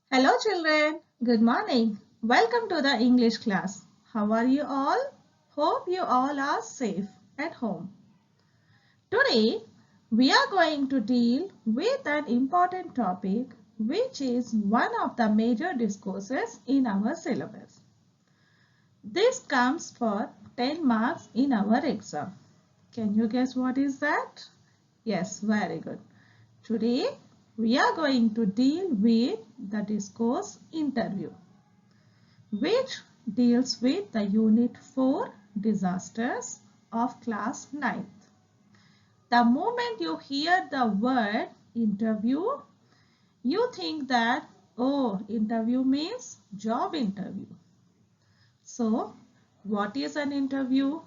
Hello children, good morning. Welcome to the English class. How are you all? Hope you all are safe at home. Today we are going to deal with an important topic which is one of the major discourses in our syllabus. This comes for 10 marks in our exam. Can you guess what is that? Yes, very good. Today we are going to deal with the discourse interview, which deals with the Unit 4 disasters of class 9th. The moment you hear the word interview, you think that, oh, interview means job interview. So, what is an interview?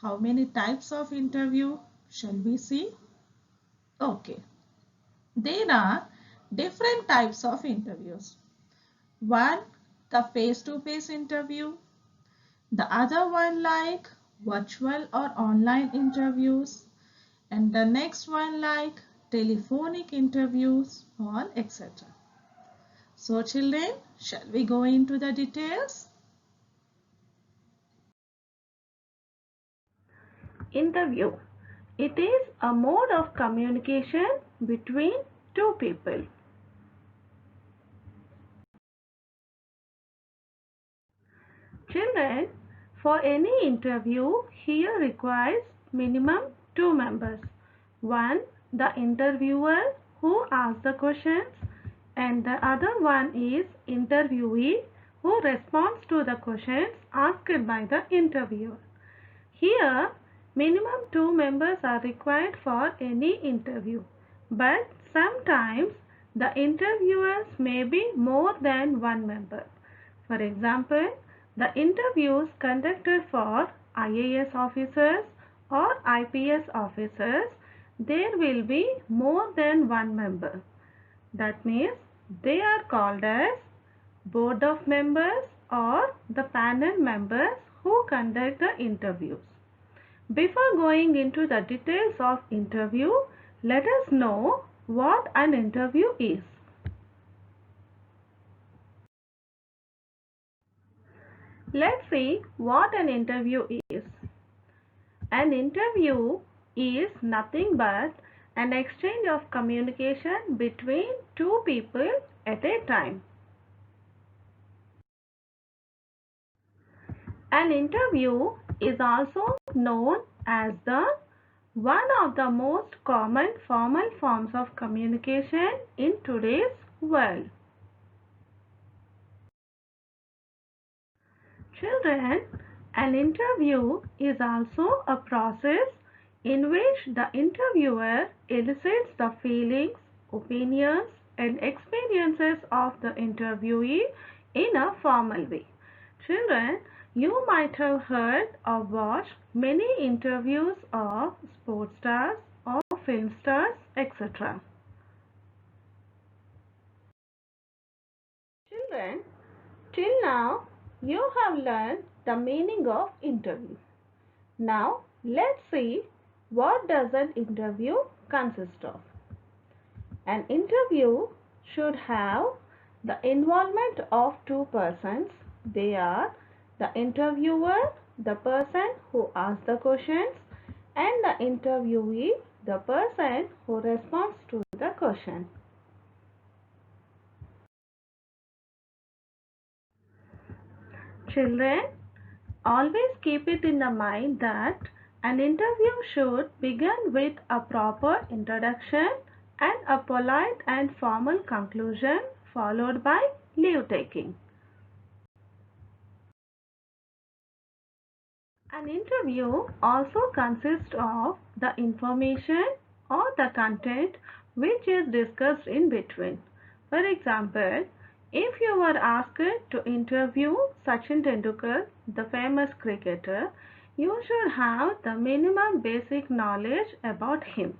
How many types of interview? Shall we see? Okay. There are different types of interviews. One, the face-to-face interview. The other one like virtual or online interviews, and the next one like telephonic interviews or etc. So children, shall we go into the details? Interview. It is a mode of communication between two people. Children, for any interview, here requires minimum two members. One, the interviewer who asks the questions, and the other one is interviewee who responds to the questions asked by the interviewer. Here, minimum two members are required for any interview, but sometimes the interviewers may be more than one member. For example, the interviews conducted for IAS officers or IPS officers, there will be more than one member. That means they are called as board of members or the panel members who conduct the interviews. Before going into the details of interview, let us know what an interview is. Let's see what an interview is. An interview is nothing but an exchange of communication between two people at a time. An interview is also known as the one of the most common formal forms of communication in today's world. Children, an interview is also a process in which the interviewer elicits the feelings, opinions, and experiences of the interviewee in a formal way. Children, you might have heard or watched many interviews of sports stars or film stars, etc. Children, till now you have learned the meaning of interview. Now let's see what does an interview consist of. An interview should have the involvement of two persons. They are the interviewer, the person who asks the questions, and the interviewee, the person who responds to the question. Children, always keep it in the mind that an interview should begin with a proper introduction and a polite and formal conclusion followed by leave taking. An interview also consists of the information or the content which is discussed in between. For example, if you were asked to interview Sachin Tendulkar, the famous cricketer, you should have the minimum basic knowledge about him.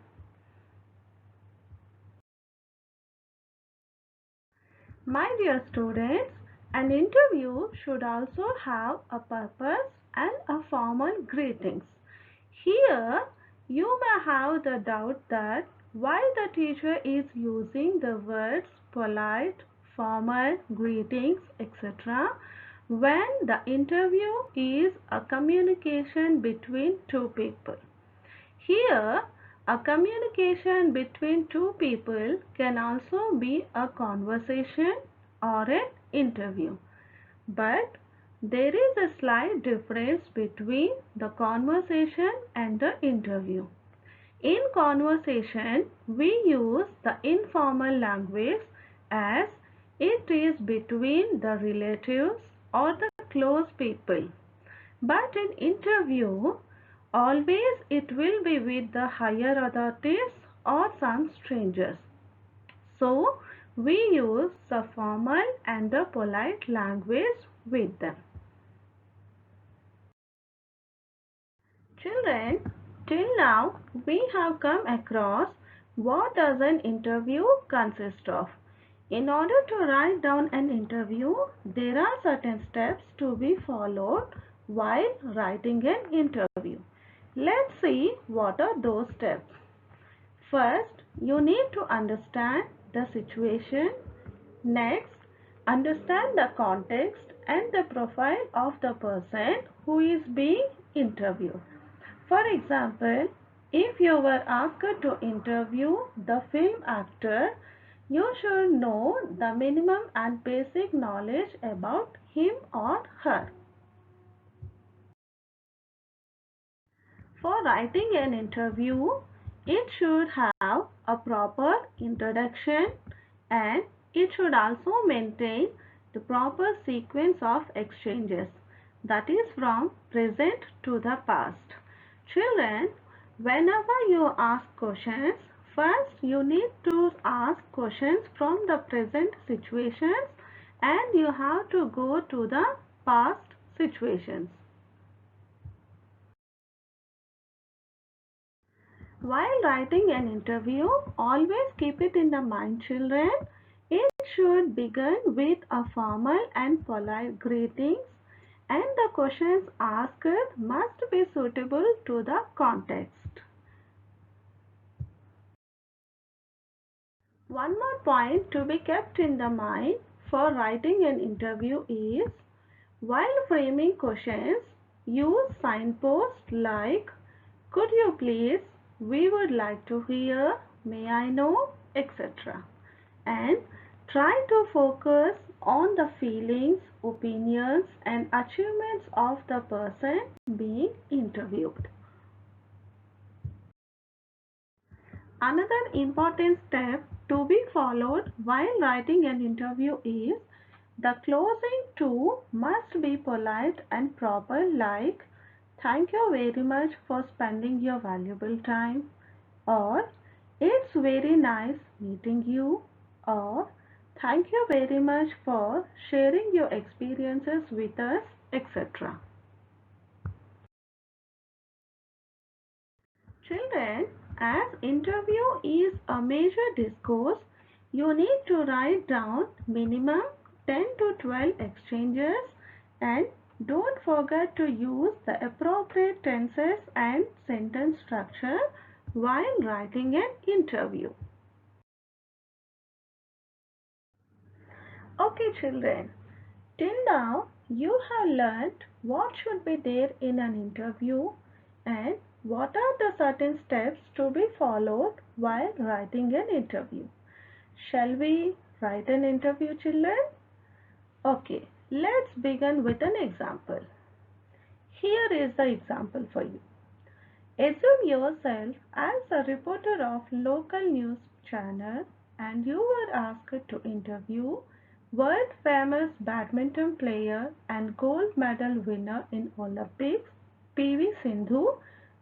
My dear students, an interview should also have a purpose and a formal greetings. Here, you may have the doubt that why the teacher is using the words polite, formal greetings, etc. when the interview is a communication between two people. Here, a communication between two people can also be a conversation or an interview. But there is a slight difference between the conversation and the interview. In conversation, we use the informal language as it is between the relatives or the close people. But in interview, always it will be with the higher authorities or some strangers. So, we use the formal and the polite language with them. Children, till now we have come across what does an interview consist of. In order to write down an interview, there are certain steps to be followed while writing an interview. Let's see what are those steps. First, you need to understand the situation. Next, understand the context and the profile of the person who is being interviewed. For example, if you were asked to interview the film actor, you should know the minimum and basic knowledge about him or her. For writing an interview, it should have a proper introduction and it should also maintain the proper sequence of exchanges, that is from present to the past. Children, whenever you ask questions, first you need to ask questions from the present situations and you have to go to the past situations. While writing an interview, always keep it in the mind, children. It should begin with a formal and polite greetings and the questions asked must be suitable to the context. One more point to be kept in the mind for writing an interview is, while framing questions, use signposts like "Could you please," "We would like to hear," "May I know," etc. And try to focus on the feelings, opinions and achievements of the person being interviewed. Another important step to be followed while writing an interview is the closing too must be polite and proper, like "Thank you very much for spending your valuable time," or "It's very nice meeting you," or "Thank you very much for sharing your experiences with us," etc. Children, as interview is a major discourse, you need to write down minimum 10 to 12 exchanges and don't forget to use the appropriate tenses and sentence structure while writing an interview. Okay children, till now you have learnt what should be there in an interview and what are the certain steps to be followed while writing an interview. Shall we write an interview, children? Okay, let's begin with an example. Here is the example for you. Assume yourself as a reporter of local news channel and you were asked to interview world famous badminton player and gold medal winner in Olympics PV Sindhu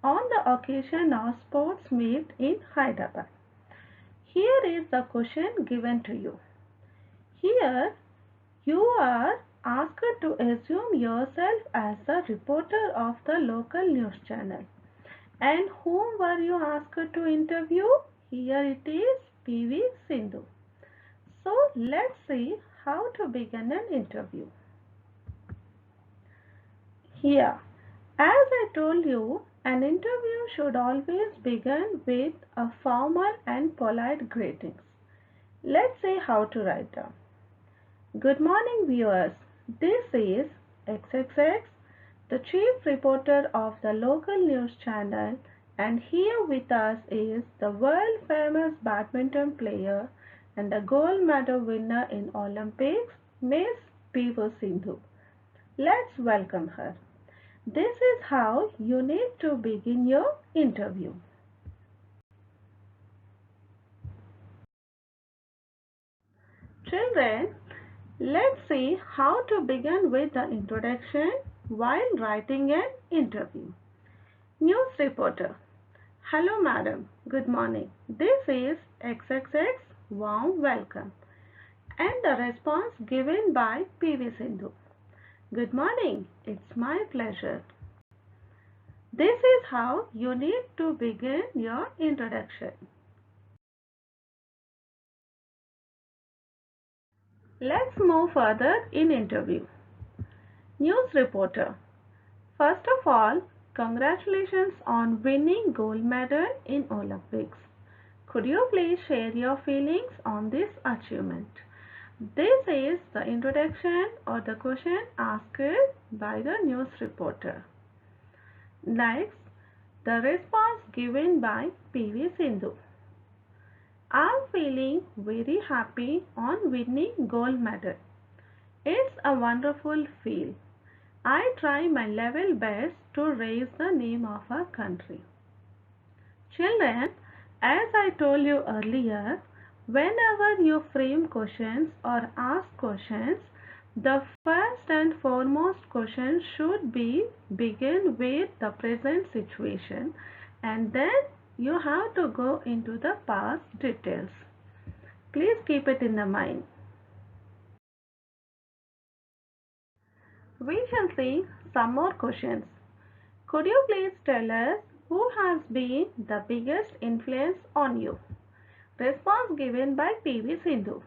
on the occasion of sports meet in Hyderabad. Here is the question given to you. Here you are asked to assume yourself as a reporter of the local news channel. And whom were you asked to interview? Here it is PV Sindhu. So let's see how to begin an interview. Here, as I told you, an interview should always begin with a formal and polite greetings. Let's see how to write down. Good morning, viewers. This is XXX, the chief reporter of the local news channel, and here with us is the world famous badminton player and the gold medal winner in Olympics, Miss PV Sindhu. Let's welcome her. This is how you need to begin your interview. Children, let's see how to begin with the introduction while writing an interview. News reporter. Hello madam, good morning. This is XXX, warm welcome. And the response given by PV Sindhu. Good morning, it's my pleasure. This is how you need to begin your introduction. Let's move further in interview. News reporter. First of all, congratulations on winning gold medal in Olympics. Could you please share your feelings on this achievement? This is the introduction or the question asked by the news reporter. Next, the response given by PV Sindhu. I'm feeling very happy on winning gold medal. It's a wonderful feel. I try my level best to raise the name of our country. Children, as I told you earlier, whenever you frame questions or ask questions, the first and foremost question should be begin with the present situation, and then you have to go into the past details. Please keep it in the mind. We shall see some more questions. Could you please tell us who has been the biggest influence on you? Response given by PV Sindhu.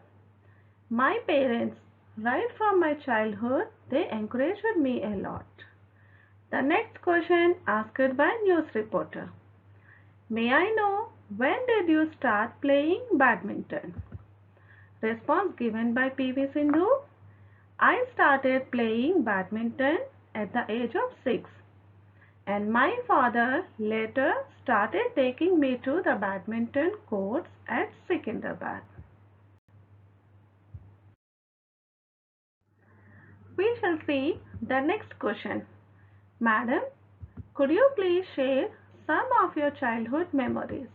My parents, right from my childhood, they encouraged me a lot. The next question asked by news reporter. May I know when did you start playing badminton? Response given by PV Sindhu. I started playing badminton at the age of 6, and my father later started taking me to the badminton courts at Secunderabad. We shall see the next question. Madam, could you please share some of your childhood memories?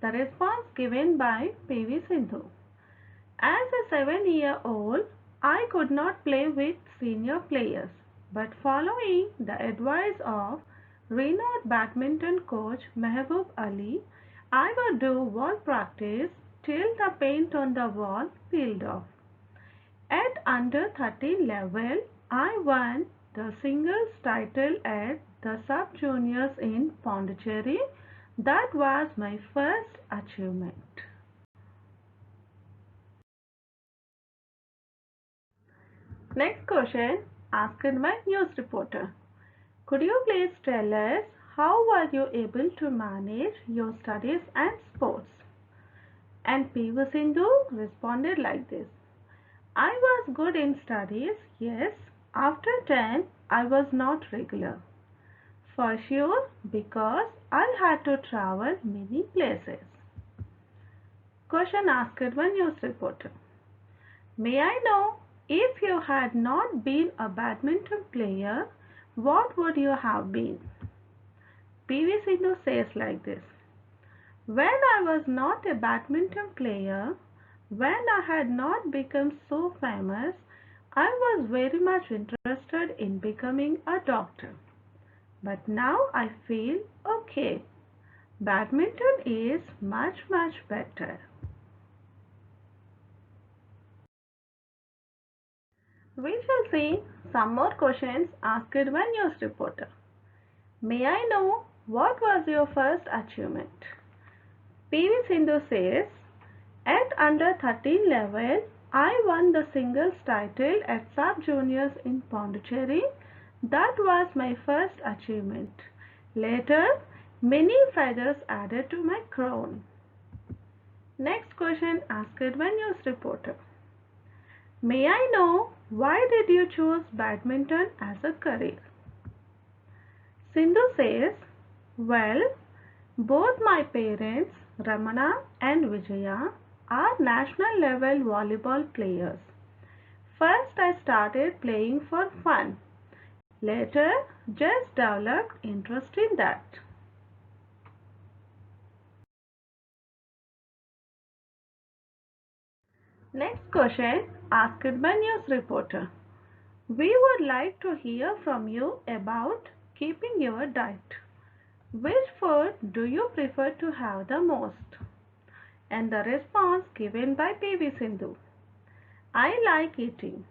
The response given by PV Sindhu. As a 7-year-old, I could not play with senior players, but following the advice of renowned badminton coach Mehboob Ali, I would do wall practice till the paint on the wall peeled off. At under 13 level, I won the singles title at the sub-juniors in Pondicherry. That was my first achievement. Next question asked by news reporter. Could you please tell us how were you able to manage your studies and sports? And PV Sindhu responded like this. I was good in studies, yes. After 10, I was not regular. For sure, because I had to travel many places. Question asked by news reporter. May I know, if you had not been a badminton player, what would you have been? PV Sindhu says like this. When I was not a badminton player, when I had not become so famous, I was very much interested in becoming a doctor. But now I feel okay. Badminton is much better. We shall see some more questions asked by news reporter. May I know what was your first achievement? PV Sindhu says, at under 13 level, I won the singles title at sub-juniors in Pondicherry. That was my first achievement. Later, many feathers added to my crown. Next question asked by news reporter. May I know why did you choose badminton as a career? Sindhu says, well, both my parents, Ramana and Vijaya, are national level volleyball players. First, I started playing for fun. Later, just developed interest in that. Next question asked by news reporter. We would like to hear from you about keeping your diet. Which food do you prefer to have the most? And the response given by PV Sindhu. I like eating,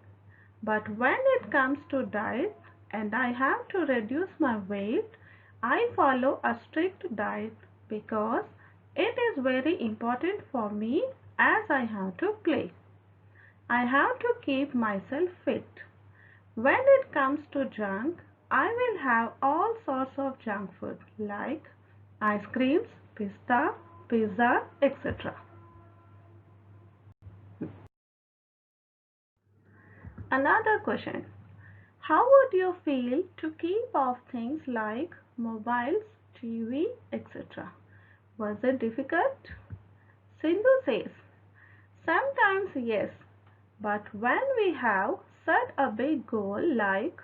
but when it comes to diet and I have to reduce my weight, I follow a strict diet because it is very important for me as I have to play. I have to keep myself fit. When it comes to junk, I will have all sorts of junk food like ice creams, pizza, etc. Another question. How would you feel to keep off things like mobiles, TV, etc.? Was it difficult? Sindhu says, sometimes yes, but when we have set a big goal like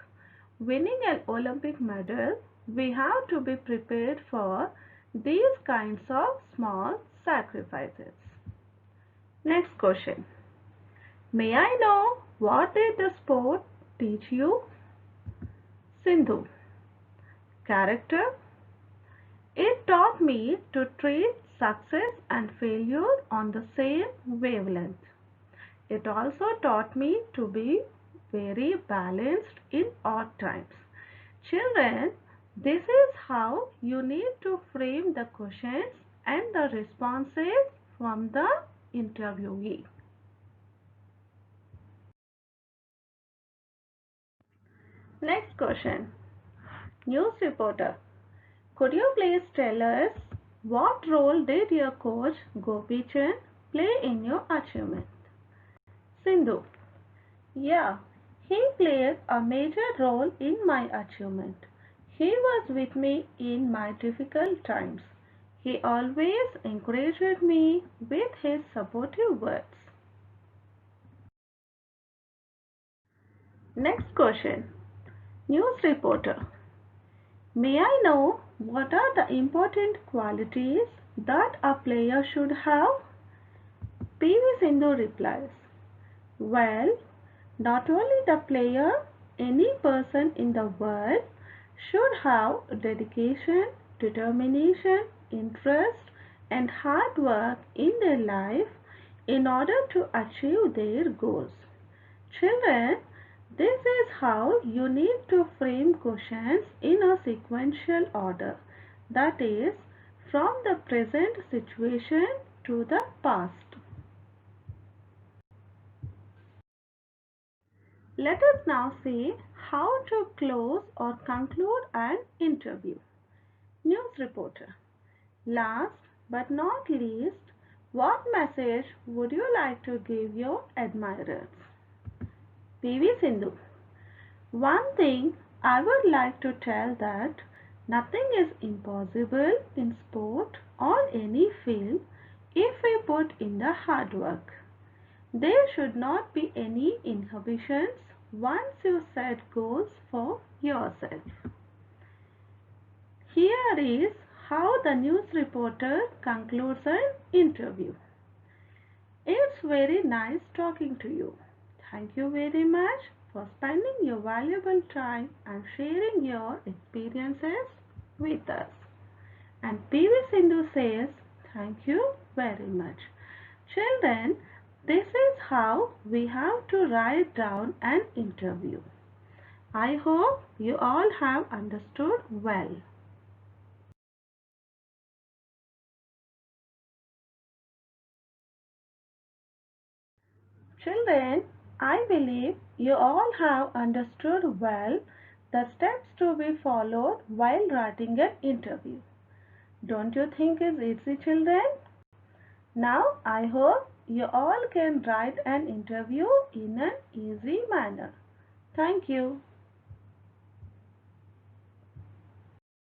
winning an Olympic medal, we have to be prepared for these kinds of small sacrifices. Next question. May I know what did the sport teach you? Sindhu. Character. It taught me to treat success and failure on the same wavelength. It also taught me to be very balanced in odd times. Children, this is how you need to frame the questions and the responses from the interviewee. Next question. News reporter. Could you please tell us what role did your coach Gopi Chand play in your achievement? Sindhu. Yeah, he played a major role in my achievement. He was with me in my difficult times. He always encouraged me with his supportive words. Next question. News reporter. May I know what are the important qualities that a player should have? PV Sindhu replies, well, not only the player, any person in the world should have dedication, determination, interest, and hard work in their life in order to achieve their goals. Children, this is how you need to frame questions in a sequential order, that is, from the present situation to the past. Let us now see how to close or conclude an interview. News reporter. Last but not least, what message would you like to give your admirers? PV Sindhu. One thing I would like to tell that nothing is impossible in sport or any field if we put in the hard work. There should not be any inhibitions once you set goals for yourself. Here is how the news reporter concludes an interview. It's very nice talking to you. Thank you very much for spending your valuable time and sharing your experiences with us. And PV Sindhu says, thank you very much. Children, this is how we have to write down an interview. I hope you all have understood well. Children, I believe you all have understood well the steps to be followed while writing an interview. Don't you think it's easy, children? Now I hope you all can write an interview in an easy manner. Thank you.